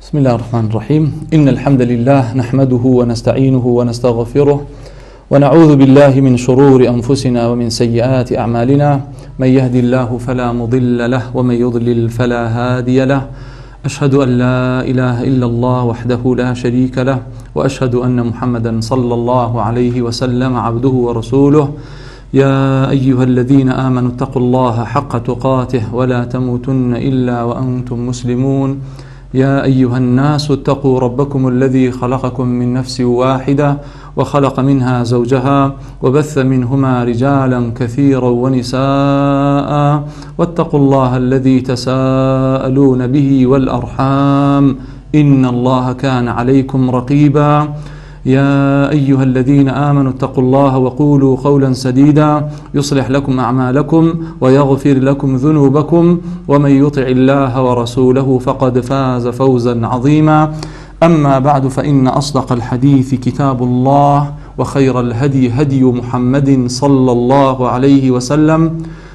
بسم الله الرحمن الرحيم. إن الحمد لله نحمده ونستعينه ونستغفره ونعوذ بالله من شرور أنفسنا ومن سيئات أعمالنا. من يهدي الله فلا مضل له ومن يضلل فلا هادي له. أشهد أن لا إله إلا الله وحده لا شريك له، وأشهد أن محمدا صلى الله عليه وسلم عبده ورسوله. يا أيها الذين آمنوا اتقوا الله حق تقاته ولا تموتن إلا وأنتم مسلمون. يا أيها الناس اتقوا ربكم الذي خلقكم من نفس واحدة وخلق منها زوجها وبث منهما رجالا كثيرا ونساء، واتقوا الله الذي تساءلون به والأرحام إن الله كان عليكم رقيبا. يا أيها الذين آمنوا اتقوا الله وقولوا قولا سديدا يصلح لكم أعمالكم ويغفر لكم ذنوبكم، ومن يطع الله ورسوله فقد فاز فوزا عظيما. أما بعد، فإن أصدق الحديث كتاب الله، وخير الهدي هدي محمد صلى الله عليه وسلم،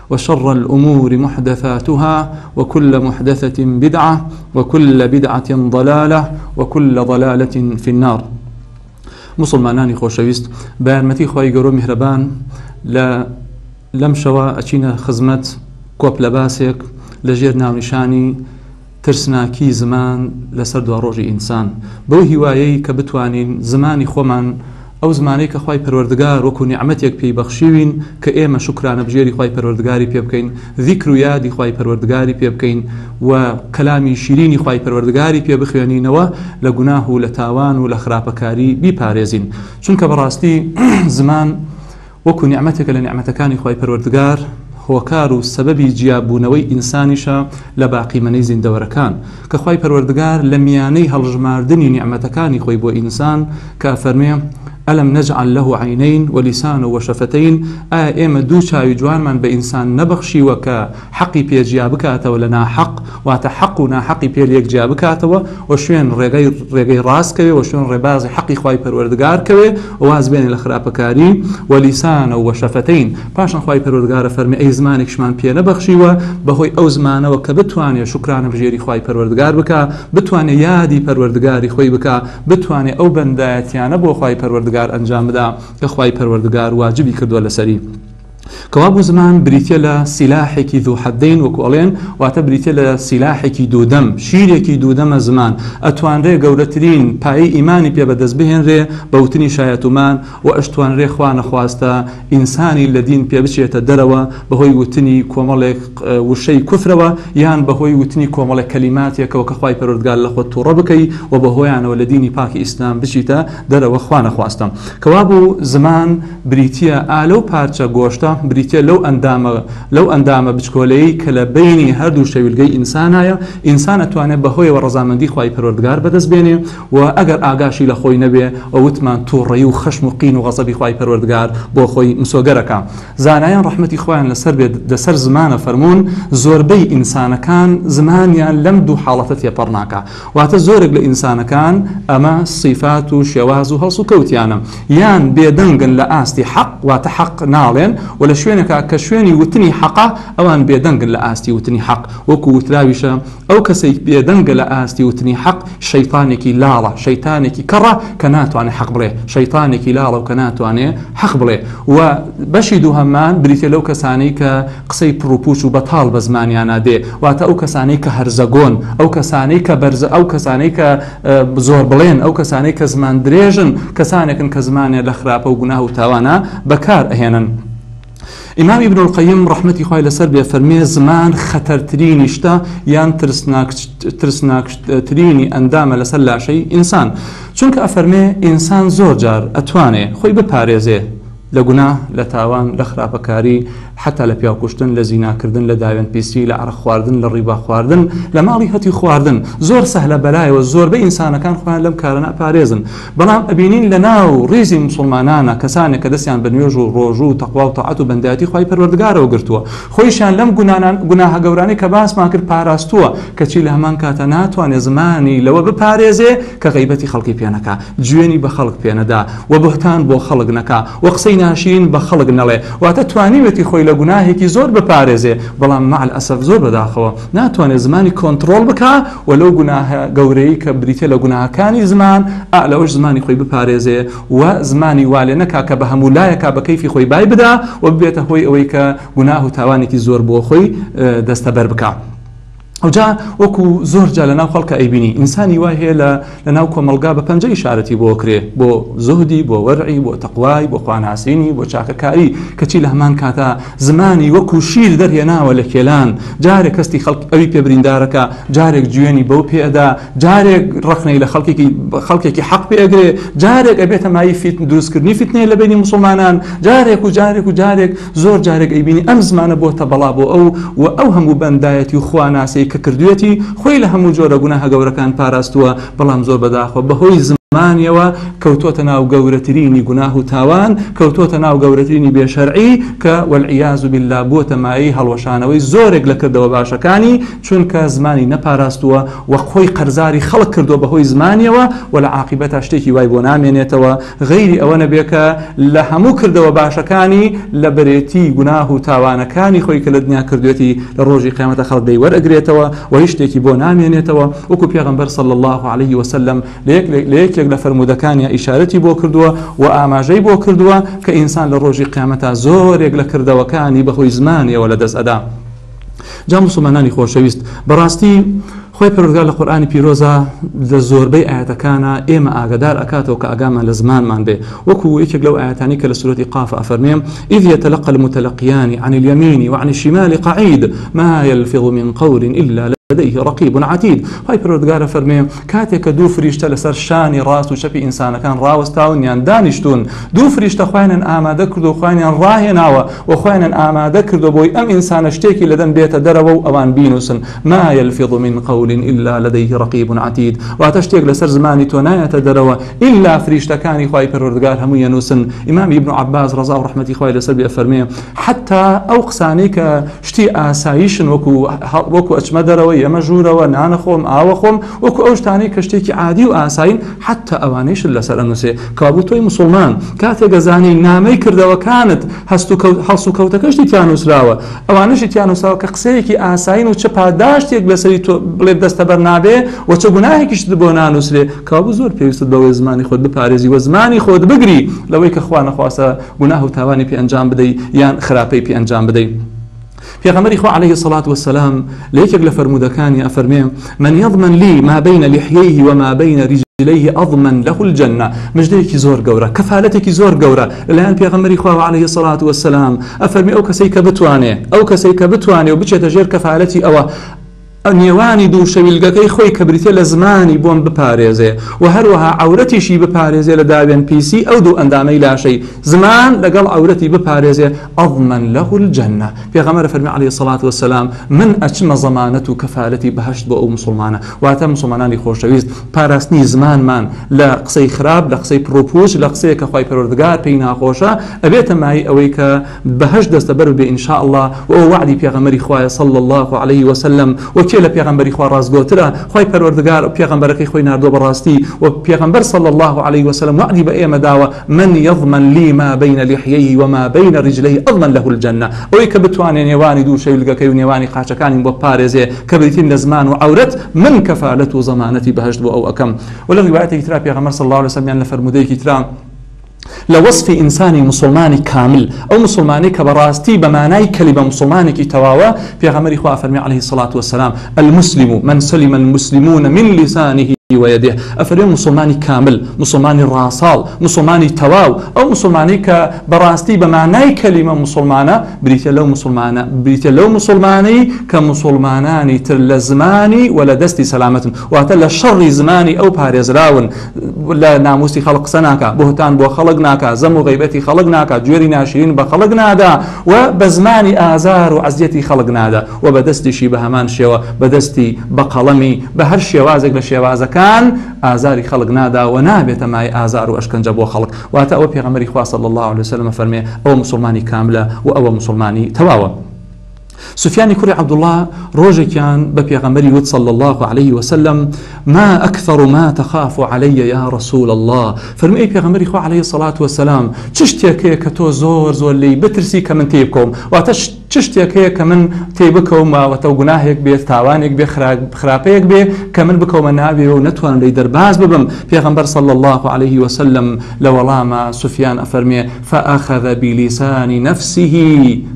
وشر الأمور محدثاتها، وكل محدثة بدعة، وكل بدعة ضلالة، وكل ضلالة في النار. مسلمانانی خۆشەویست، بە یارمەتی خی گەورە میهرەبان لەم شەوە ئەچینە خزمەت کۆپ لە باسێک لەژێر ناونیشانی ترسناکی زمان لەسەر دوا ڕۆژی ئینسان، بەو هیوایەی کە بتوانین زمانی خۆمان، ئەو زمانەی کە خی پەروەردگار وەکو نیعمەتێک پێی بەخشیوین کە ئێمە شکرانە بژێری خی پەروەردگاری پێ بکەین، ذیکر و یادی خی پەروەردگاری پێ بکەین و کەلامی شیرینی خی پەروەردگاری پێ بخوێنینەوە، لە گوناه و لە تاوان و لە خراپەکاری بیپارێزین. چونکە بەڕاستی زمان وەکو نیعمەتێکە لە نیعمەتەکانی خی پەروەردگار، هۆکار و سەبەبی جیاببوونەوەی ئینسانیشە لە باقیمەنەی زیندەوەرەکان، کە خی پەروەردگار لە میانەی هەڵژماردنی نیعمەتەکانی خۆی بۆ ئینسان کە فەرمێ ألم نجعل له عينين ولسان وشفتين، ئێمە دوو چاوی جوانمان بە ئینسان نەبەخشیوە کە حەقی پێجیا بکاتەوە لە ناحەق، واتە حەق و ناحەقی پێ یەکجیا بکاتەوە، و شوێن ڕێگەی ڕاستکەوێ، و شوێن ڕێبازی حەقی خی پەروەردگارکەوێ، واز بێنێ لە خراپەکاری، وەلیسانە و شەفتەین. پاشان خی پەروەردگارە فەرمی ئەی زمانێکشمان پێ نەبەخشیوە بەهۆی ئەو زمانەوە کە بتوانێت شکرانە بژێری خی پەروەردگار بکە، بتوانێت یادی پەروەردگاری خۆی بکە، بتوانێت ئەو بەندایەتیانە بۆ خی پەروەردگار ئەنجام بدا کە خی پەروەردگار واجبی کردووە لەسەری. کەوابوو زمان بریتە لە سیلاحێکی دوو حەدەین، وەکو ئەڵێن، واتە بریتە لە سیلاحێکی دوودەم، شیرێکی دوودەمە زمان. ئەتوانرێ گەورەترین پایەی ئیمانی پێ بەدەست بهێنرێ بەوتنی شایەتومان، و ئەشتوانرێ خوا نەخواستە ئینسانی لە دین پێ بچێتە دەرەوە بەهۆی وتنی کۆمەڵێک وشەی کوفرەوە، یان بەهۆی وتنی کۆمەڵێک کەلیماتێکەوە کە خی پەروەردگار لە خۆت تووڕە بکەی و بەهۆیانەوە لە دینی پاکی ئیسلام بچیتە دەرەوە، خوا نەخواستە. کەوابوو زمان بریتە ئالە و پارچە گۆشتە، بریتە لەو ئەندامە بچکۆلەیە کە لە بینی هەردوو شەویلگەی ئینسانایە. ئینسان ئەتوانێت بەهۆیەوە ڕەزامەندی خی پەروەردگار بەدەست بێنێ، و ئەگەر ئاگاشی لە خۆی نەبێ، ئەو وتمان تووڕەیی و خەشم و قین و غەزەبی خی پەروەردگار بۆ خۆی مسۆگەرەکە. زانایان ڕەحمەتی خۆیان لەسەر بێت لەسەر زمانە فەرمونون زۆربەی ئینسانەکان زمانیان لەم دوو حاڵەتە تێپەڕ ناکە، واتە زۆرێک لە ئینسانەکان ئەمە سیفات و شێواز و هەڵس و کەوتیانە، یان بێدەنگن لە ئاستی حەق، واتە حەق ناڵێن، و لە شوێنێکە کە شوێنی وتنی حەقا ئەوان بێدەنگن لە ئاستی وتنی حەق. وەکو وتراویشە ئەو کەسەی بێدەنگە لە ئاستی وتنی حەق شەیطانێکی لاڵە، شەیطانێکی کەڕە کە ناتوانێت حەق بڵێ، شەیطانێکی لاڵە و کە ناتوانێت حەق بڵێ. و بەشی دووهەممان بریتە لەو کەسانەی کە قسەی پڕوپوش و بەتاڵ بە زمانیانە دێ، واتە ئەو کەسانەی کە هەرزەگۆن، ئەو کەسانەی کە بەرزە، ئەو کەسانەی کە زۆر بڵێن، ئەو کەسانەی کە زمان درێژن، کەسانێکن کە زمانێ لە خراپە و گوناه و تاوانە بەکار ئەهێنن. ئیمام ئیبن القەیم ڕەحمەتی خوای لەسەر بێ فەرمێ زمان خەتەرترینی شتە، یان ترسناکترینی ئەندامە لەسەر لاشەی ئینسان، چونکە ئەفەرمێ ئینسان زۆر جار ئەتوانێ خۆی بپارێزێ لە گوناه، لە تاوان، لە خراپەکاری، حتا لە پیاکوشتن، لە زیناکردن، لە داوێن پیسی، لە عرق خواردن، لە ڕیبا خواردن، لە ماڵی هەتی خواردن. زۆر سەهلە بەلایەوە زۆربەی ئینسانەکان خۆیان لەم کارانە پارێزن. بەڵام ئەبینین لە ناو ڕیزی مسلمانانە کەسانێک کە دەستیان بە نوێژ و ڕۆژ و تەقوا و تەعات و بەندایەتی خی پەروەردگارەوە گرتووە، خۆیشان لەم گوناهە گەورانەی کە باسمان کرد پاراستووە، کەچی لە هەمان کاتە ناتوانێت زمانی لەوە بپارێزێ کە غیبەتی خەڵکی پێ نەکا، گوێنی بە خەڵک پێ نەدا، و بهتان بۆ خەڵک نەکا، و قسەی ناشرین بە خەڵک نەڵێ، واتە توانیوێتی خۆی لە گوناهێکی زۆر بپارێزێ بەڵام مع الأسف زۆر بەداخەوە ناتوانێت زمانی کۆنتڕۆڵ بکە و لەو گوناهە گەورەی کە بریتە لە گوناهەکانی زمان لەوەش زمانی خۆی بپارێزێ و زمانی والێ نەکا کە بە هەموو لایەکا بە کەیفی خۆی بای بدا و ببێتە هۆی ئەوەی کە گوناه و تاوانێکی زۆر بۆ خۆی دەستەبەر بکە. ئەوجا وەکو زۆر جا لەناو خەڵکە ئەیبینی ئینسانی وای هەیە لەناو کۆمەلگا بە پەنجە ئیشارەتی بۆ کرێ بۆ زوهدی بۆ وەرعی بۆ تەقوای بۆ خواناسینی بۆ چاکەکاری کەچی لە هەمان کاتا زمانی وەکو شیر دەرهێناوە لە کێلان جارێک کەستی ئەوی پێبریندارەکە جارێک گوێنی بەو پێدا جارێک ڕخنەی لە خەڵکێکی حەق پێگرێ جارێک ئەبێتە مای دروستکردنی فتنەیە لە بینی مسلمانان جارێک زۆر جارێک ئەیبینی ئەم زمانە بۆتە بەڵا بۆ ئەو هەموو بەندایەتی و خواناسی کە کردوێتی خۆی لە هەموو جۆرە گوناهە گەورەکان پاراستووە بەڵام زۆر بەداخەوە بەهۆی زمانیەوە کەوتۆتە ناو گەورەترینی گوناه و تاوان کەوتۆتە ناو گەورەترینی بێشەرعی کە والعیاذ بالله بۆتە مایی هەڵوەشانەوەی زۆرێک لە کردەوە باشەکانی چونکە زمانی نەپاراستووە و خۆی قەرزاری خەڵک کردو بەهۆی زمانیەوە و لە عاقبەتە شتێکی وای بۆ نامێنێتەوە غەیری ئەوە نەبێ کە لە هەموو کردەوە باشەکانی لە بەرێتی گوناه و تاوانەکانی خۆی کە لە دنیا کردوێتی لە ڕۆژی قیامەتە خەڵک دەیوەرئەگرێتەوە و هیچ شتێکی بۆ نامێنێتەوە وەکو پێغەمبەر صلی الله عليه وسلم لە لە فرمودەکانی ئیشارەتی بۆ کردووە و ئاماژەی بۆ کردووە کە ئینسان لە ڕۆژی قیامەتە زۆرێک لە کردەوەکانی بەهۆی زمانیەوە لەدەست ئەدا. جا مسلمانانی خۆشەویست بەڕاستی خۆی پەروەردگار لە قورئانی پیرۆزە لە زۆربەی ئاەتەکانە ئێمە ئاگادار ئەکاتەوە کە ئاگامان لە زمانمان بێ وەکو یەکێک لەو ئاەتانی کە لە سورەتی قاف ئەفەرمێ إذ يتلقى المتلقيان عن اليمين وعن الشمال قعيد ما يلفظ من قول إلا لديه رقيب عتيد. هاي پروردگار فرمي كاتێک دو فریشتە لەسەر شانی ڕاست و چەپی ئینسانەکان ڕاوەستاون یان دانیشتون دو فریشتە خوایان ئامادە کردو خوایان ڕاهێناوە و خوایان ئامادە کردو بۆی ئەم ئینسانە شتێکی لەدەن بێتە دەرەوە و ئەوان بینوسن ما يلفظ من قول إلا لديه رقيب عتيد. واتە شتێک لەسەر زمانی تۆ نایەتە دەرەوە إلا فریشتەکانی خوای پەروەردگار هەموو یەنووسن. ئیمام ابن عباس ڕەزا و ڕەحمەتی خوای لەسەر بێ فەرمێ حتا ئەو قسانەی کە شتی ئاساییشن وەکو ئەچمە دەرەوە ئێمە ژوورەوە نانەخۆم ئاوەخۆم وەکو ئەو شتانەی کە شتێکی عادی و ئاساین حتا ئەوانەیشن لەسەر ئەنووسێ کابوو تۆی مسلمان کاتێک گەزانی نامەی کردەوەکانت هەڵس و کەوتەکەشتی تیانووسراوە ئەوانەشی تیانووسراوە کە قسەیەکی ئاساین و چه پاداشتێک لەسەری تۆ بڵێ دەستەبەر نابێ و چه گوناهێکیشت بۆ نانووسرێ کابوو زۆر پێویستت بەوەی زمانی خۆت بپارێزی و زمانی خۆت بگری لەوەی کە خوا نەخواستە گوناه و تاوانی پێ ئەنجام بدەی یان خراپەی پێ ئەنجام بدەی. پیغمبری خو عليه الصلاة والسلام ليك لفرمودكاني أفرمي من يضمن لي ما بين لحييه وما بين رجليه أضمن له الجنة. مجديك زور قورة كفالتك زور قورة الآن پیغمبری خو عليه الصلاة والسلام أفرمي أو كسيك بتواني وبتشي تجير كفالتي أو نێوانی دوو شەویلگەکەی خۆی کە بریتێ لە زمانی بۆم بپارێزێ و هەروەها عورەتیشی بپارێزێ لە داوێن پیسی ئەو دوو ئەندامەی لاشەی زمان لەگەڵ عورەتی بپارێزێ ئەضمن له الجنة. پێغەمبەر فەرمی عليه الصلاة والسلام من ئەچمە زەمانەت و کەفالەتی بەهەشت بۆ ئەو مسلمانە. واتە مسلمانانی خۆشەویست پاراستنی زمانمان لە قسەی خراپ لە قسەی پرۆپوش لە قسەیە کە خوای پەروەردگار پێی ناخۆشە ئەبێتە مای ئەوەی کە بەهەشت دەستەبەر بێ إن شاء الله و ئەو وعدی پێغەمبەری خوایە صلى الله عليه وسلم وكي لبيغمبري خوا ڕاستگۆترە خوای پەروەردگار و پێغەمبەرەکەی خۆی ناردۆ بەڕاستی و پێغەمبەر صلى الله عليه وسلم وعدی بە ئێمە داوە من يضمن لي ما بين لحييه وما بين رجليه أضمن له الجنة. ئەوەی کە بتوانێت نێوانی دوو شەویلگەکەی و نێوانی قاچەکانی بۆ پارێزێ کە بریتین لە زمان و عورەت من کەفالەت و زەمانەتی بەهەشت بۆ ئەو ئەکەم. و لە ڕیوایەتێکی ترا پێغەمبەر صلى الله عليه وسلم لە فەرمودەیەکی ترا لوصف إنساني مسلماني كامل أو مسلماني كبراستي بمعنى كلمة مسلماني كي تواوا في غمر إخوة فرمي عليه الصلاة والسلام المسلم من سلم المسلمون من لسانه ويده. أفريم مسلماني كامل مسلماني راسال مسلماني تواو أو مسلماني كبراستي بمعنى كلمة مسلمانة بريت لو مسلماني كمسلماناني تل زماني ولا دستي سلامة واتل شر زماني أو بارز راون ولا ناموسي خلق سناكا بهتان بو خلقناكا زمو غيبتي خلقناكا جوري ناشرين بخلقنادا وبزماني آزار وعزيتي خلقنادا وبدستي شي بهمان شوا بدستي بقلمي بهر شوازك لشوازك كان آزاري خلق نادا ونابت معي آزار وأشكنجة بو خلق واتأو بيغمبري خواه صلى الله عليه وسلم فرمي أو مسلماني كاملة وأو مسلماني تواوى. سفيان كري عبد الله روجي كان ببيغمبري ود صلى الله عليه وسلم ما أكثر ما تخاف علي يا رسول الله فرمي بيغمبري خو عليه الصلاة والسلام تشتيك كتو زور لي بترسي كمن تيبكم تشتيك كمن تيبكم وتوجناهك بيتعوانك بخرابيك بي كمن بكم النبي ونتوان لي درباز ببم بيغمبر صلى الله عليه وسلم لولاما سفيان أفرمي فأخذ بلسان نفسه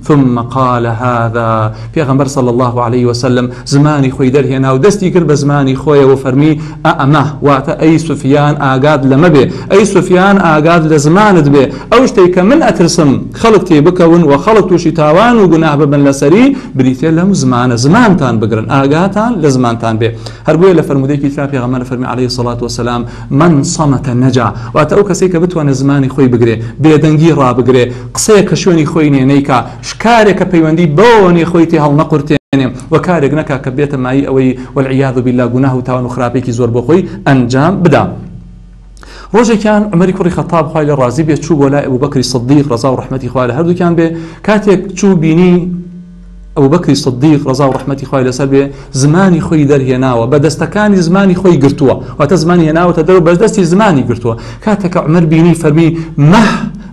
ثم قال هذا پیغمبر صلى الله عليه وسلم زماني خوي در هنا ودستي كر بزماني خوي وفرمي أما واتا أي سفيان آقاد لمبي أي سفيان آقاد لزماند بي أوشتيك من أترسم خلقتي بكون وخلقتو شتاوان وقناه ببن لسري بريتين لهم زمان تان بقرن آقاتان لزمان تان بي هربوية لفرموديكي تلا پیغمبر فرمي عليه الصلاة والسلام من صمت نجا واتا أو كسيك بتوان زماني خوي بقري بيدنگي را بقري قصيك شوني خوي نينيكا شكاريك بيواندي بوني خويتي هل نقرتين وكارك نكا كبيت معي أوي والعياذ بالله قناه تاوان وخرابيكي زور بخوي أنجام بدا روجي كان عمر كري خطاب خايل الرازي بيتشوب ولا أبو بكر الصديق رضا ورحمته خاله هردو كان به كاتك تشوبيني أبو بكر الصديق رضا ورحمته خاله سلبي زماني خوي در هناوه بدستكاني زماني خوي قرتوه وتزماني هناوه تدرو بدستي زماني قرتوه كاتك عمر بيني فرمي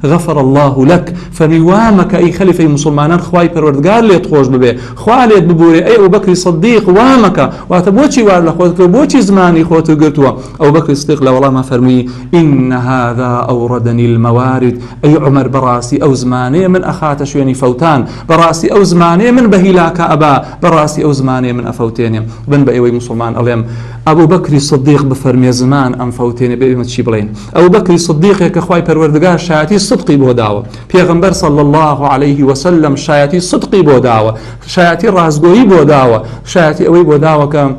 غفر الله لك فموامك أي خليفة مسلمان خواي پروردگار ليت خوش ببي خواليت ببوري أي أبو بكر الصديق وامك واتبوشي وارل خوتك بوشي زماني خوتك قرتوا أبو بكر الصديق لا والله ما فرمي إن هذا أوردني الموارد أي عمر براسي أو زماني من أخاتش يعني فوتان براسي أو زماني من بهلاك أبا براسي أو زماني من أفوتين بن بأيوي مسلمان أليم أبو بكر الصديق بفرمي زمان أم فوتين بأي متشي بلين أبو بكر الصديق كخواي پروردگار شاتي صدقي بوداوة پیغمبر صلى الله عليه وسلم شایتی صدقي بوداوة شایتی رازگویی بوداوة شایتی اوی بوداوة که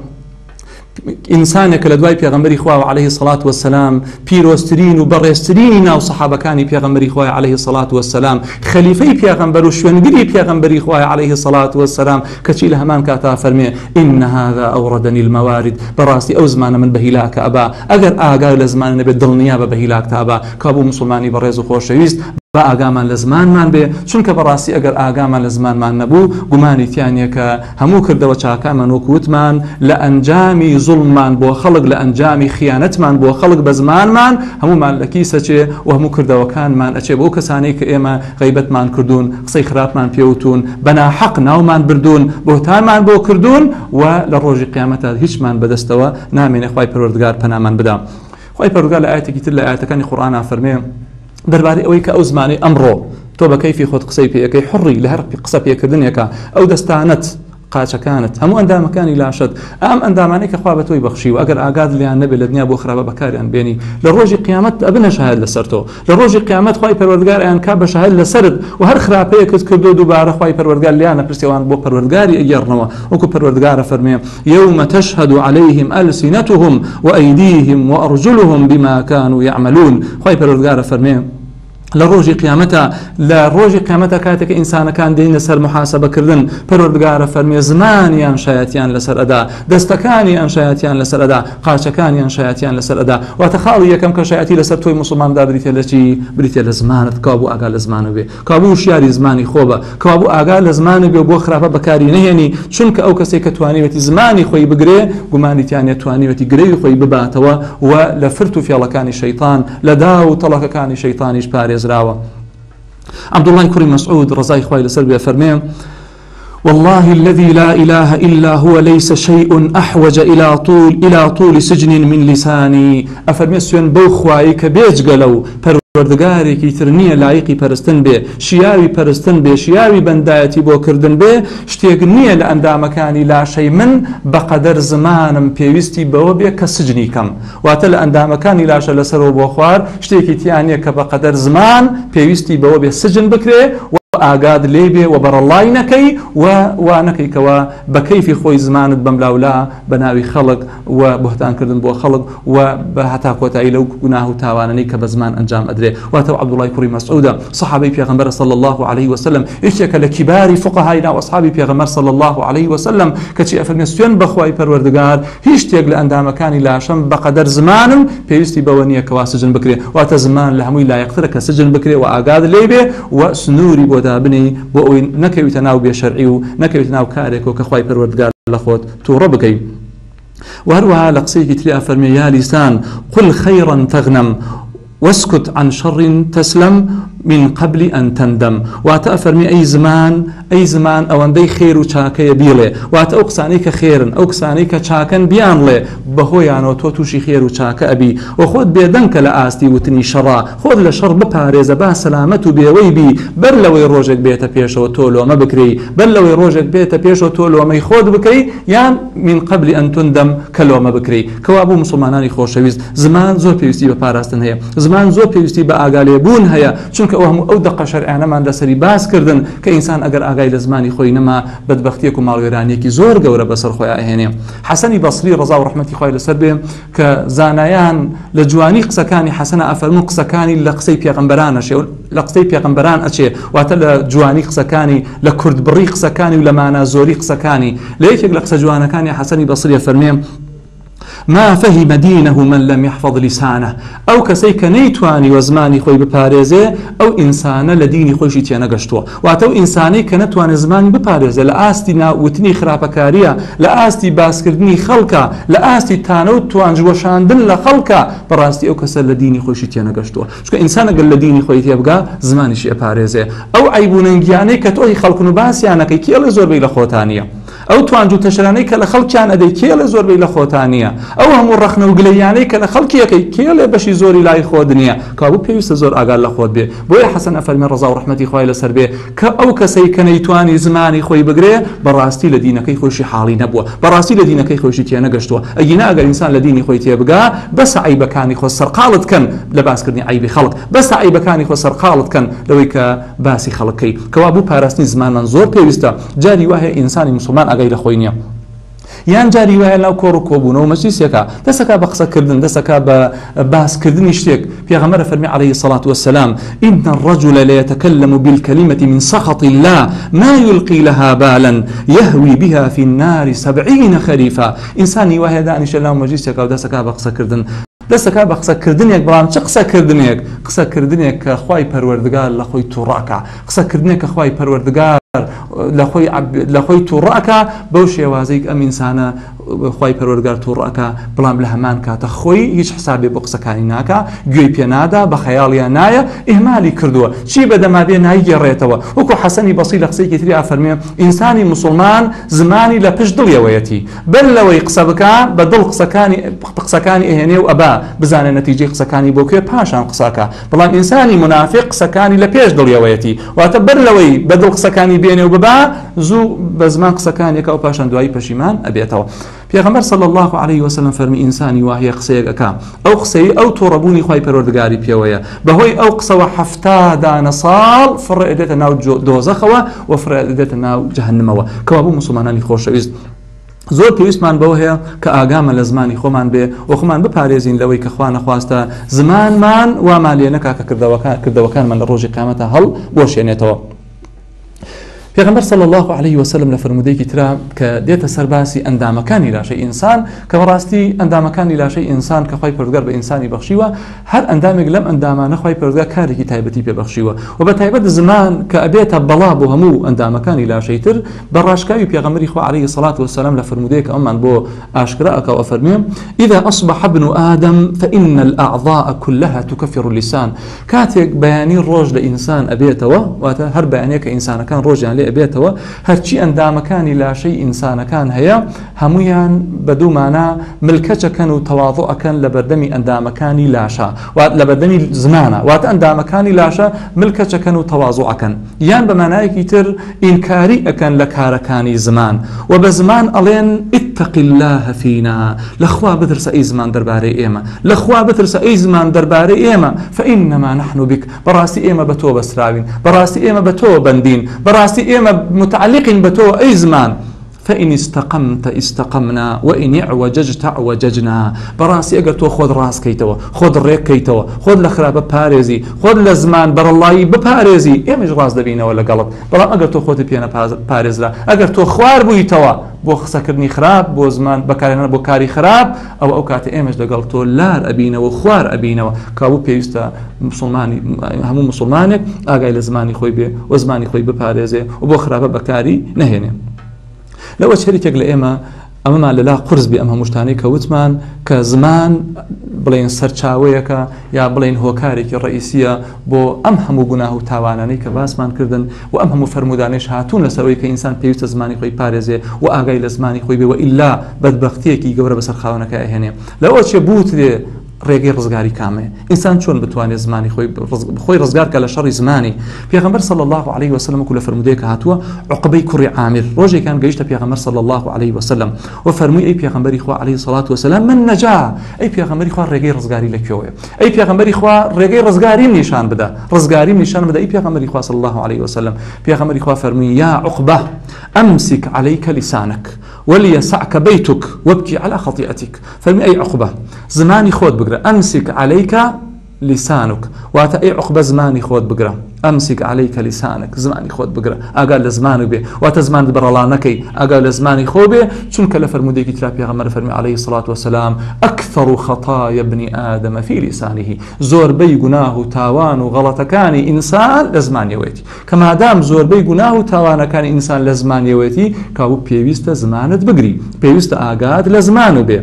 إنسانك لدواي پیغمبری خواه عليه الصلاة والسلام پیروسترین و برسترین ناو صحابکانی پیغمبری خواه عليه الصلاة والسلام خلیفه پیغمبر و شونگری پیغمبری خواه عليه الصلاة والسلام كچی لهمان كاتا فرمي إن هذا أوردني الموارد براسي أو زمان من بهلاك أبا أجر آقا لزمان نبي دلنيا بهلاك تابا كابو مسلماني بريز خوش شويست با ئاگامان لە زمانمان بێ چونکە بەڕاستی ئەگەر ئاگامان لە زمانمان نەبوو گومانی تیانە کە هەموو کردەوە چاکامان وەکووتمان لە ئەنجامی زوڵممان بۆ خەڵک لە ئەنجامی خیانەتمان بۆ خەڵک بە زمانمان هەمومان لە کیسەچێ و هەموو کردەوەکانمان ئەچێ بۆ کەسانەی کە ئێمە غیبەتمان کردوون قسەی خراپمان پێوتون بەناحەق ناومان بردوون بۆتانمان بۆ کردوون و لە ڕۆژی قیامەتە هیچمان بەدەستەوە نامێنێ خوای پەروەردگار پەنامان بدا خوای پەروەردگار لە ئاەتێکی تر لە ئاەتەکانی قورئانە فەرمێ درباري أويك أو زماني أمره تو بكيفي خود قصي بيكي حري لهر قصة بيكردنيك أو دستانت قاچە كانت هەموو ئەندامەکانی لاشت ئەم ئەندامانەی کە خوا بە تۆی بەخشی و ئەگەر ئاگاد لیان نەبێت لە دنیا بۆ خراپە بەکاریان بێنی لە ڕۆژی قیامەت ئەبنە شاهد لەسەر تۆ لە ڕۆژی قیامەت خوای پەروەردگار ئەیان کا بە شاهد لەسرت و هەر خراپەیەکت کردو دووبارە خوای پەروەردگار لیانە پرسیوان بۆ پەروەردگاری ئەگەڕنەوە وەکو پەروەردگارە فەرمێ يوم تشهد عليهم ألسنتهم وأيديهم وأرجلهم بما كانوا يعملون خوای پەروەردگارە فەرمێ لروجي قيامتها لروجي قيامتها كاتك إنسان كان دين سر محاسبة كردن پروردگار فرمي زمانيان شايتيان لسر أدا دستكانيان شايتيان لسر أدا قاچكانيان شايتيان لسر أدا وتخاوي يكم كشايتي لسر توي مسلمان دا بريتي لشي بريتي لزمانت كابو أقال زمانو بي كابو شياري زماني خوبا كابو أقال زمانو بي وبو خرافة بكاري نهيني چونك أو كسي كتواني وتي زماني خوي بقري قماني تياني تواني وتي قري خوي بباتوا ولفرتو في الله كان الشيطان لداو طلق كان الشيطان يشباري زراوة عبد الله كريم مسعود رضاي خوي لسلبي فرمي والله الذي لا إله إلا هو ليس شيء أحوج إلى طول سجن من لساني أفرمي سوين بوخواي كبيج قلو پەروەردگارێکی تر نییە لایقی پەرستن بێ شیاوی پەرستن بێ شیاوی بەندایەتی بۆ کردن بێ شتێک نییە لە ئەندامەکانی لاشەی من بەقەدەر زمانم پێویستی بەوە بێ کە سجنی کەم واتە لە ئەندامەکانی لاشە لەسەرەوە بۆ خوار شتێکی تیانە کە بەقەدەر زمان پێویستی بەوە بێ سجن بکرێ ئاگاد لێبێ و بەڕەڵای نەکەی و نەکەیکەوە بە کەیفی خۆی زمانت بەملاولا بە ناوی خەڵک و بۆهتانکردن بۆ خەڵک و بە هەتا کۆتایی لەو گوناه و تاوانەی کە بە زمان ئەنجام ئەدرێ واتە عەبدوڵای کوڕی مەسعودە سەحابەی پێغەمبەر صلی الله عليه وسلم یەکێکە لە کیباری فقەهای ناو ئەسحابی پێغەمبەر صلی الله عليه وسلم کەچی ئەفەرمێ سوێن بەخوای پەروەردگار هیچ شتێک لە ئەندامەکانی لاشەم بەقەدەر زمانم پێویستی بەوە نییە کەوا سجن بکرێ واتە زمان لە هەمووی لایەقترە کە سجن بکرێ و ئاگاد لێبێ و سنووری بۆ خۆدا بنی بۆ ئەوەی نەکەویتە ناو بێشەرعی و نەکەویتە ناو کارێک و کە خوای پەروەردگار لە خۆت تووڕە بکەیت. وهروها لقصيك تري أفرمي يا لسان قل خيرا تغنم واسكت عن شر تسلم من قبل أن تندم. واتأفرمي أي زمان أو أندي خير وشاك يبيله واتأقسانيك خيرا أقسانيك شاكا بيان له بهو يعني توتوشي خير وشاك أبي وخود بيدنك لآستي وتني شرا خود لشر بباريز با سلامته بيويبي بل لو يروجك بيت بيش وتولو ما بكري بل لو يروجك بيت بيش وتولو ما يخود بكري يعني من قبل أن تندم كلو ما بكري كوابو مسلماناني خوشويز زمان زور بيوستي بباراستن هيا زمان زور بيوستي بأقالي بون هيا چونك ئەوهم ئەو دقە شەرعانەمان لەسەری باس کردن کە ئینسان ئەگەر ئاگای لە زمانی خۆی نەما بەدبەختیەک و ماڵوێرانێکی زۆر گەورە بەسەر خۆیان ئەهێنێ. حەسەنی بەسری ڕەزا و ڕەحمەتی خوای لەسەر بێ کە زانایان لە جوانی قسەکانی حەسەن ئەفەرمون قسەکانی لە قسەی پێغەمبەرانەشێ و لە قسەی پێغەمبەران ئەچێ واتە لە جوانی قسەکانی لە کورتبڕی قسەکانی و لە مانە زۆری قسەکانی لە یەکێک لە قسە جوانەکانی حەسەنی بەسری فەرمێ ما فهم دينه من لم يحفظ لسانه أو كسيك نيتواني وزماني خوي بباريزي أو إنسان لديني خوشي تيانا قشتوا واتو إنساني كنتوان زماني بباريزي لآستي ناوتني خرابكاريا لآستي باسكردني خلقا لآستي تانو توان جوشاندن لخلقا براستي أو كسر لديني خوشي تيانا قشتوا شكا إنسان قل لديني خوي تيبقى زماني شي بباريزي أو عيبوننجياني كتوهي خلقنو باسيانا كي كيال زور بي لخوتانيا أو توانجو تشراني كالخلق كان أدي كيال زور بي لخوتانيا أو هم الرخنة وقلياني كالخلق يكي كيال بشي زوري لاي خودنيا كابو بيوست زور أقال لخود بي بويا حسن أفل من رضا ورحمتي خوي لسر بي أو كسي كنيتواني زماني خوي بقري براستي لدينا كي خوشي حالي نبوه براستي لدينا كي خوشي تيانا قشتوه أجينا أقل إنسان لديني خوي تيبقى بس عيب كاني خو سرقالت كان لباس كرني عيب خلق بس عيب كاني خو سرقالت كان لويك باسي خلقي كوابو باراستي زمان زور بيوستا جاري وهي إنساني مسلمان أقل خوينيا یان جاری وایە لەو کۆڕ و کۆبوونەوە مەجلیسێکە دەسەکا بە قسەکردن دەسەکا بە باسکردنی شتێک پێغەمبەر فەرمی عليه الصلاة والسلام إن الرجل لا يتكلم بالكلمة من سخط الله ما يلقي لها بالا يهوي بها في النار 70 خريفا إنسانی وایە دانیشە لەو مەجلیسێکە و دەسەکا بە قسەکردن دەسەکا بە قسەکردنێک بەڵام چ قسەکردنێک کە خوای پەروەردگار لە خۆی تووڕاکە قسەکردنێک کە خوای پەروەردگار لە خۆی تووڕاکە بەو شێوازەی ئەم ئینسانە خوای پەروەردگار تووڕاکە بەڵام لە هەمان کاتە خۆی هیچ حسابێ بۆ قسەکانی ناکە گوێی پێ نادا بە خەیاڵیان نایە ئیهمالی کردووە چی بەدەما بێ نایگەڕێتەوە وەکو حەسەنی بەسری لە قسەیەکی تری ئەفەرمێ ئینسانی مسلمان زمانی لە پشت دڵیەوەیەتی بەر لەوەی قسە بکە بە دڵ قسەکانی ئەهێنێ و ئەبا بزانێ نەتیجەی قسەکانی بۆ کوێ پاشان قسەکە بەڵام ئینسانی منافق قسەکانی لە پێش دڵیەوەیەتی واتە بەر لەوەی بە دڵ قسەکانی بێنێ و ببا زوو بە زمان قسەکانێکە و پاشان دوایی پەشیمان ئەبێتەوە. پێغەمبەر صلی الله عليه وسلم فەرمی ئینسانی وایە قسەیەکە ئەو قسەی ئەو تووڕەبوونی خوای پەروەردگاری پێوەیە بەهۆی ئەو قسەوە 70 دانە ساڵ فڕێ ئەدێتە ناو دۆزەخەوە و فڕێ ئەدێتە ناو جەهەنەمەوە. کەوابوو مسلمانانی خۆشەویست زۆر پێویستمان بەوە هەیە کە ئاگامە لە زمانی خۆمان بێ و خۆمان بپارێزین لەوەی کە خوا نەخواستە زمانمان وامان لێ نەکا کە کردەوەکانمان لە ڕۆژی قیامەتە هەڵ بۆشێنێتەوە. پێغەمبەر صلی الله عليه وسلم لە فرمودەیەکی ترا کە دێتە سەر باسی ئەندامەکانی لاشەی ئینسان کە بەڕاستی ئەندامەکانی لاشەی ئینسان کە خوای پەروەردگار بە ئینسانی بەخشیوە هەر ئەندامێک لەم ئەندامانە خوای پەروەردگار کارێکی تایبەتی پێبەخشیوە و بە تایبەت زمان کە ئەبێتە بەڵا بۆ هەموو ئەندامەکانی لاشەی تر بە ڕاشکاوی پێغەمبەری خوا عليه الصلاة والسلام لە فرمودەیەک ئەممان بۆ ئاشکرا ئەکا و فەرمێ إذا أصبح ابن آدم فإن الأعضاء كلها تكفر اللسان کاتێک بەیانی ڕۆژ لە ئینسان ئەبێتەوە واتە هەر بەیانەیە کە ئینسانەکان ڕۆژیان لێ ئەبێتەوە هەرچی ئەندامەکانی لاشەی ئینسانەکان هەیە هەمویان بە دوومانە ملکەچەکەن و تەواضوعەکەن لە بەردەمی ئەندامەکانی لاشە لە بەردەمی زمانە واتە ئەندامەکانی لاشە ملکەچەکەن و تەواضوعەکەن یان بە مانایەکی تر ئینکاری ئەکەن لە کارەکانی زمان و بە زمان ئەڵێن اتق الله فينا لخوا بترس أي زمان درباري إيما لخوا بترس أي زمان درباري إيما فإنما نحن بك براسي إيما بتو بسراوين براسي إيما بتو بندين براسي إيما متعلقين بتو أي زمان فإن استقمت استقمنا وإن اعوججت اعوججنا. براسي أجر تو خود راس كيتوا خود ريك كيتوا خود لخراب باريزي خود لزمان بر الله بباريزي إيمج راس دبينا ولا غلط بلا أجر تو خود بينا باريز لا أجر تو خوار بويتوا بۆ خسەکردنی خراپ بۆ زمان بەکارهێنان بۆ کاری خراپ ئەو کاتە ئێمەش لەگەڵ تۆ لار ئەبینەوە خوار ئەبینەوە کابوو پێویستە مسلمانی هەموو مسلمانێک ئاگای لە زمانی خۆی بێ و زمانی خۆی بپارێزێ و بۆ خراپە بەکاری نەهێنێ. لەوە شەریکێک لە ئێمە ئەمەمان لەلا قرس بێ ئەم هەموو شتانەی کەوتمان کە زمان بڵێن سەرچاوەیەکە یا بڵێن هۆکارێکی ڕئیسیە بۆ ئەم هەموو گوناه و تاوانانەی کە باسمان کردن و ئەم هەموو فەرمودانەیش هاتوون لەسەرەوەی کە ئینسان پێویستە زمانی خۆی پارێزێ و ئاگای لە زمانی خۆی بێ و ئیلا بەدبەختیەکی گەورە بەسەر خاوەنەکە ئەهێنێ. لەوە چێ بوترێ ڕێگەی ڕزگاری کامەیە ئینسان چۆن بتوانێت زمانی خۆی ڕزگار کە لە شەڕی زمانی. پێغەمبەر صلی الله عليه وسلم وەکو لە فەرمودەیەک هاتووە عوقبەی کوڕی عامر ڕۆژێکان گەیشتە پێغەمبەر صلی الله عليه وسلم و فەرمووی ئەی پێغەمبەری خوا عليه الصلاة والسلام من نەجا ئەی پێغەمبەری خوا ڕێگەی ڕزگاری لەکوێیە ئەی پێغەمبەری خوا ڕێگەی ڕزگاریم نیشان بدە ڕزگاریم نیشان بدە ئەی پێغەمبەری خوا صلی الله عليه وسلم. پێغەمبەری خوا فەرمووی یا عقبە أمسك عليك لسانك وليسعك بيتك وابكي على خطيئتك. فالمي أي عقبة زماني خود بقرأ أمسك عليك لسانك واتا أي عقبة زماني خود بقرأ أمسك عليك لسانك زماني خود بقرأ أقال لزمانك به واتا زمان برالانكي أقال لزماني خود به چونك لفرموديك ترابي غمر فرمي عليه الصلاة والسلام أكثر خطايا ابن آدم في لسانه زور بي قناه تاوان وغلط كان إنسان لزمان يويتي كما دام زور بي قناه تاوان كان إنسان لزمان يويتي كابو بيويست زمانت بقري بيويست أقاد لزمانه به.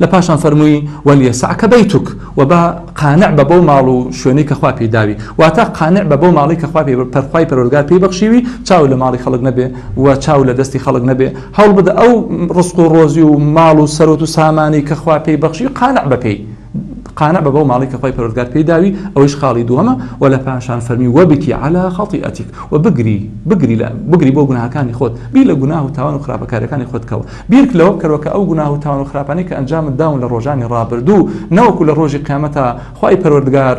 لپاشان فرمووی وەلیەسعکە بەیتوک و بە قانع بە بەو ماڵ و شوێنەی کە خوا پێی داوی واتە قانع بە بەو ماڵی کە خوا پەروەردگار پێی بەخشیوی چاو لە ماڵی خەڵک نەبێ و چاو لە دەستی خەڵک نەبێ هەوڵ بدە ئەو ڕزق و ڕۆزی و ماڵ و سەرۆت و سامانی کە خوا پێی بەخشی قانع بە پێی قانع بە بەو ماڵی کە خوای پەروەردگار پێی داوی ئەوەش خاڵی دووەمە و لە پاشان فەرمی وەبکی على خەطیئەتیک و بگری بۆ گوناهەکانی خۆت بیر لە گوناه و تاوان و خراپەکاریەکانی خۆت کەوە بیرک لەوە بکەرەوە کە ئەو گوناه و تاوان و خراپانەی کە ئەنجامت داون لە ڕۆژانی ڕابردوو نەوەکو لە ڕۆژی قیامەتە خوای پەروەردگار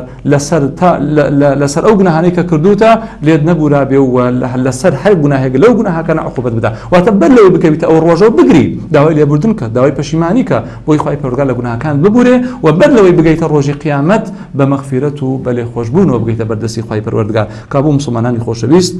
لەسەر ئەو گوناهانەی کە کردوتە لێت نەبورابێ و لەسەر هەر گوناهێک لەو گوناهەکانە عقوبەت بدە واتە بەر لەوەی بکەویتە ئەو ڕۆژە و بگری داوای لێبوردن کە داوای پەشیمانی کە بۆی خوای پەروەردگار لە گوناهەکان ببورێ و بەر لەوەی بگەیتە ڕۆژی قیامەت بە مەغفیرەت و بە لێخۆشبوونەوە بگەیتە بەردەستی خوای پەروەردگار. کابوو مسلمانانی خۆشەویست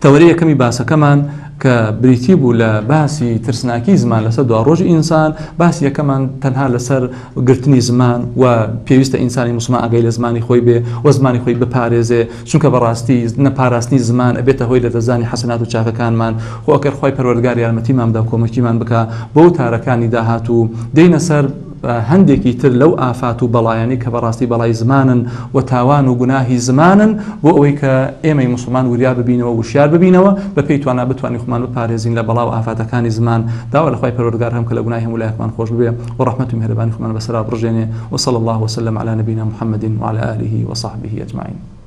تەوەرەی یەکەمی باسەکەمان کە بریتی بوو لە باسی ترسناکی زمان لەسەر دوا ڕۆژی ئینسان باسی یەکەمان تەنها لەسەر گرتنی زمان و پێویستە ئینسانی مسلمان ئاگای لە زمانی خۆی بێ و زمانی خۆی بپارێزێ چونکە بەڕاستی نەپاراستنی زمان ئەبێتە هۆی لە دەزانی حەسەنات و چاکەکانمان خۆ ئەگەر خوای پەروەردگار یارمەتیمان بدا کۆمەکیمان بکە بۆ تارەکانی داهات و دێنە سەر هەندێکی تر لەو ئافات و بەڵایانی کە بەڕاستی بەڵای زمانن و تاوان و گوناهی زمانن بۆ ئەوەی کە ئێمەی مسلمان وریا ببینەوە وشیار ببینەوە بە پێی توانە بتوانین خۆمان بپارێزین لە بەڵاو ئافاتەکانی زمان داوا لە خوای پەروەردگار هەم کە لە گوناهی هەموو لایەکمان خۆش ببێ و ڕەحمەت و میهرەبانی خۆمان بەسەرا بڕژێنێ وصلى الله وسلم على نبينا محمد وعلى آله وصحبه أجمعين.